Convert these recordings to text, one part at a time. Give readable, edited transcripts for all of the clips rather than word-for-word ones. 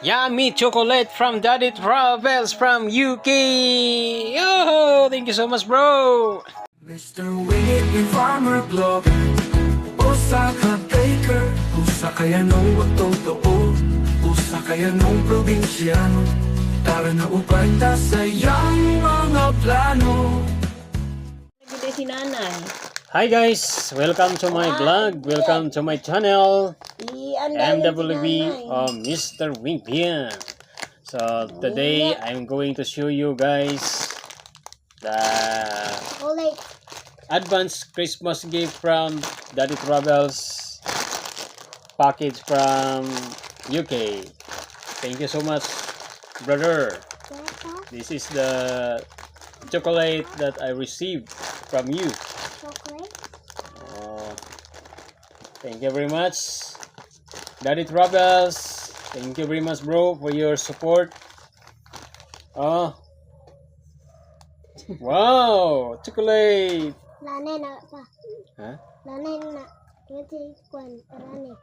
Yummy chocolate from Daddy Travels from UK. Oh, thank you so much, bro. Mr. Winnie Farmer Blog Usa ka baker Usa kaya nung totoo Usa kaya nung probinsyano Tara na upay ta sa iyang mga plano. Gede si nanay. Hi guys, welcome to my vlog. Welcome to my channel. MWB of Mr. Wingpian. So today I'm going to show you guys the advanced Christmas gift from Daddy Travels package from UK. Thank you so much, brother. This is the chocolate that I received from you. Thank you very much, Daddy Travels. Thank you very much, bro, for your support. Oh, wow, chocolate. Lanay na pa. Huh? Lanay na. Kasi kwan, lanay.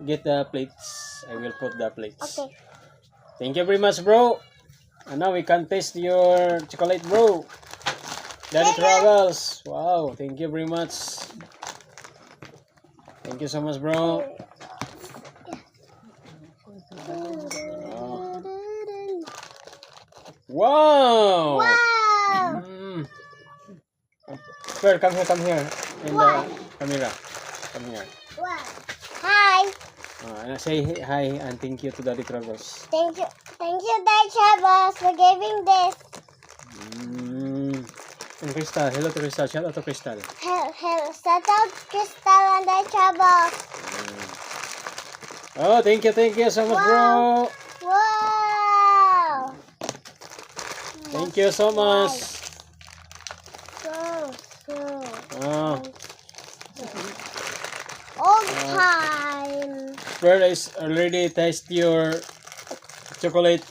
Get the plates. I will put the plates. Okay. Thank you very much, bro. And now we can taste your chocolate, bro. Daddy Travels. Wow, thank you very much. Thank you so much, bro. Wow. Wow! Pearl, come here. In the camera. Come here. Wow! Hi! Say hi and thank you to Daddy Travels. Thank you, Dad Chavos, for giving this. And Crystal, hello to Crystal. Shout out to Crystal. Shout out Crystal and Dad Chavos. Oh, thank you so much, bro. Wow! Thank you so much. So. Oh, All time. Pearl is already taste your chocolate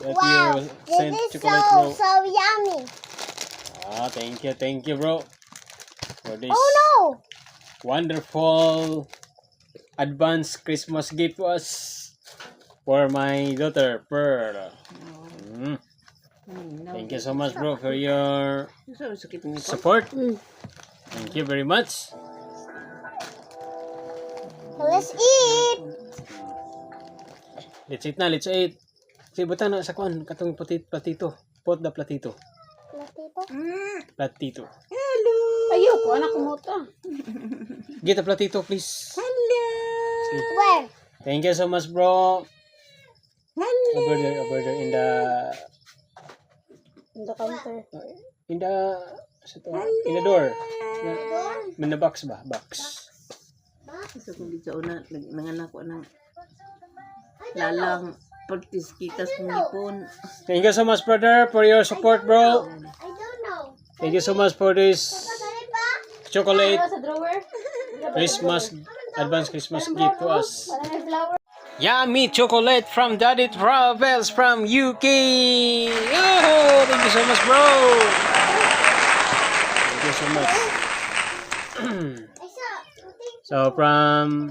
that Wow! you This sent is chocolate, bro. so yummy. Thank you, bro, for this Oh no! wonderful advanced Christmas gift was for my daughter, Pearl. Thank you so much, bro, for your support. Thank you very much. Let's eat. Let's eat na, let's eat. Si buta na sa kuan katong platito. Pot the platito. Platito. Ayoko, anak ko mo to. Get a platito, please. Where? Thank you so much, bro. A burger in the counter. in the door. In the box ba? Box. Gusto kong dito una, nanganak ko ng lalang pagtiskitas kong ipon. Thank you so much, brother, for your support, bro. I don't know. Thank you so much for this chocolate Sa drawer. Christmas advanced Christmas gift to us. Wala na flower. Yummy chocolate from Daddy Travels from UK. Oh, thank you so much, bro. Thank you so much. So from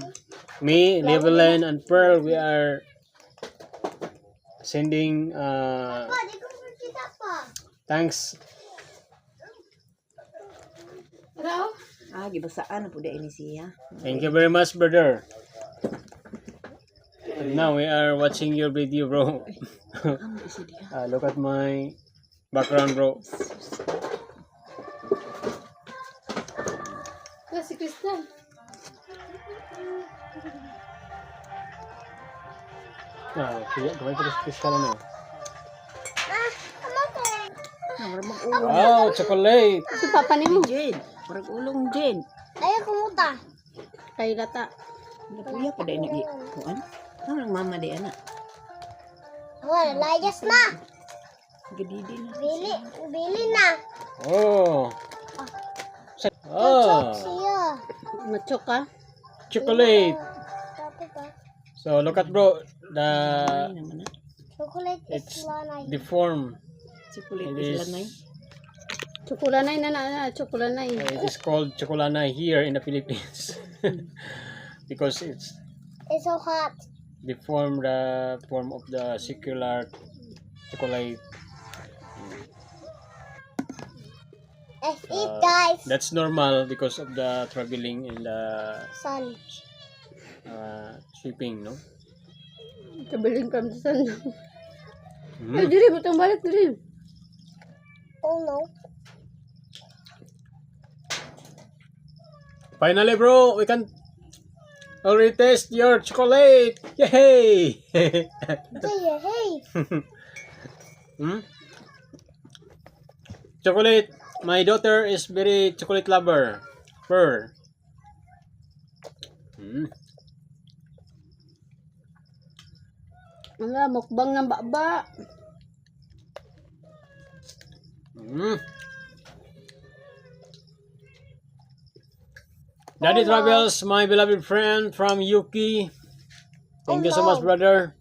me, Leveland, and Pearl, we are sending thanks. Gibasaan na po dahil siya. Thank you very much, brother. And now we are watching your video, bro. Look at my background, bro. Si Crystal. Kaya gawin ko sa Crystal na. Marag Wow, chocolate. si Papa ni mo. Jade. Marag ulong Jade. Ayaw kumuta. Kay lata. Napuya pa dahil nag-iuan. Ano ang mama di anak? Wala, layas na. Gadidi na. Bili na. Oh. Oh, Siya. Macho ka? chocolate. Tapos ba? So look at, bro, the Chocolate it's is lanay. the form. Chocolate It is is lanay. Chocolanay na. Chocolanay. it is called chocolana here in the Philippines because it's It's so hot. deform the form of the circular chocolate. Let's eat, guys. That's normal because of the traveling and the Sun. shipping, no? Kabiling kami sa sana. Mm. Ay, diri, butang balik, diri. Oh no. Finally, bro, we can already taste your chocolate. Yay! Hey. Hmm? Chocolate. My daughter is very chocolate lover. Her. Hmm. Wala, mukbang ng baba. Hmm. Daddy Travels, my beloved friend from Yuki. Thank you so much, brother,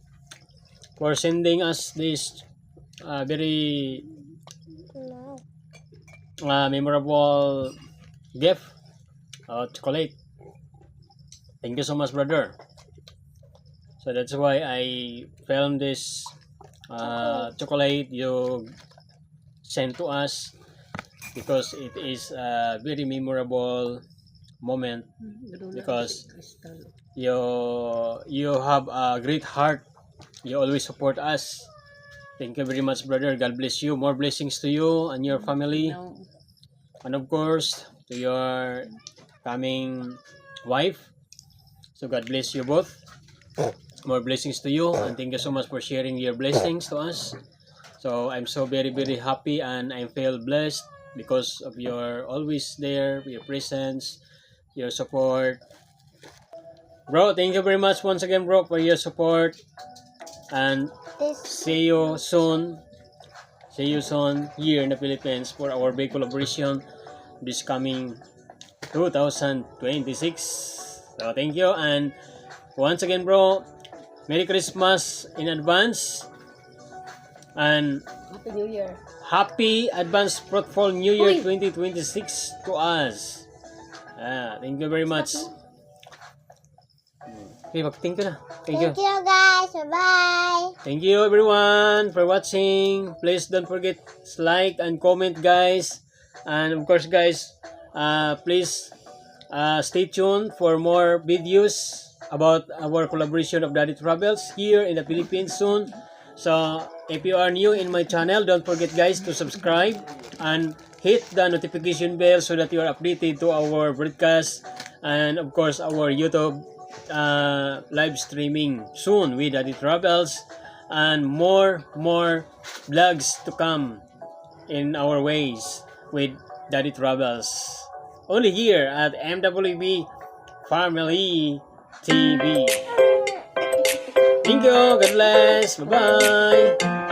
for sending us this very No. memorable gift of chocolate. Thank you so much, brother. So that's why I filmed this chocolate you sent to us, because it is a very memorable moment, because you have a great heart. You always support us. Thank you very much, brother. God bless you. More blessings to you and your family, and of course to your coming wife. So God bless you both. More blessings to you, and thank you so much for sharing your blessings to us. So I'm so very happy, and I feel blessed because of your always there, your presence, your support. Bro, thank you very much once again, bro, for your support, and This. see you soon. See you soon here in the Philippines for our big collaboration this coming 2026. So thank you, and once again, bro, Merry Christmas in advance, and Happy New Year. Happy advance fruitful New Year Uy! 2026 to us. Thank you very much. Okay, mag-thank you na. Thank you. Thank you, guys. Bye. Thank you everyone for watching. Please don't forget to like and comment, guys. And of course, guys, please stay tuned for more videos about our collaboration of Daddy Travels here in the Philippines soon. So if you are new in my channel, don't forget, guys, to subscribe and hit the notification bell so that you are updated to our broadcast, and of course our YouTube live streaming soon with Daddy Travels, and more vlogs to come in our ways with Daddy Travels, only here at MWB Family TV. Thank you. God bless. Bye-bye.